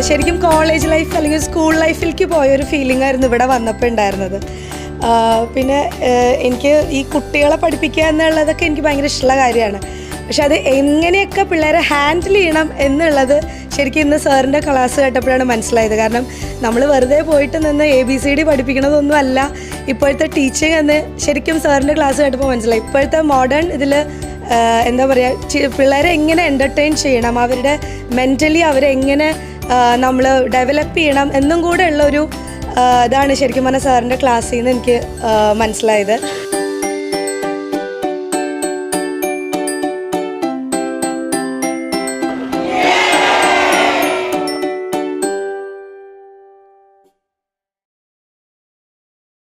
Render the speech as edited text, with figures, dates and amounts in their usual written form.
ശരിക്കും college life അല്ലെങ്കിൽ school ലൈഫിലേക്ക് പോയൊരു ഫീലിംഗ് ആയിരുന്നു ഇവിടെ വന്നപ്പോൾ ഉണ്ടായിരുന്നത്. പിന്നെ എനിക്ക് ഈ കുട്ടികളെ പഠിപ്പിക്കുക എന്നുള്ളതൊക്കെ എനിക്ക് ഭയങ്കര ഇഷ്ടമുള്ള കാര്യമാണ്. പക്ഷെ അത് എങ്ങനെയൊക്കെ പിള്ളേരെ ഹാൻഡിൽ ചെയ്യണം എന്നുള്ളത് ശരിക്കും ഇന്ന് സാറിൻ്റെ ക്ലാസ് കേട്ടപ്പോഴാണ് മനസ്സിലായത്. കാരണം നമ്മൾ വെറുതെ പോയിട്ട് നിന്ന് ABCD പഠിപ്പിക്കണതൊന്നും അല്ല ഇപ്പോഴത്തെ ടീച്ചിങ് എന്ന് ശരിക്കും സാറിൻ്റെ ക്ലാസ് കേട്ടപ്പോൾ മനസ്സിലായി. ഇപ്പോഴത്തെ മോഡേൺ ഇതിൽ എന്താ പറയുക, പിള്ളേരെ എങ്ങനെ എൻ്റർടൈൻ ചെയ്യണം, അവരുടെ മെൻ്റലി അവരെ എങ്ങനെ നമ്മൾ ഡെവലപ്പ് ചെയ്യണം എന്നും കൂടെ ഉള്ളൊരു ഇതാണ് ശരിക്കും പറഞ്ഞാൽ സാറിൻ്റെ ക്ലാസ്സിൽ നിന്ന് എനിക്ക് മനസ്സിലായത്.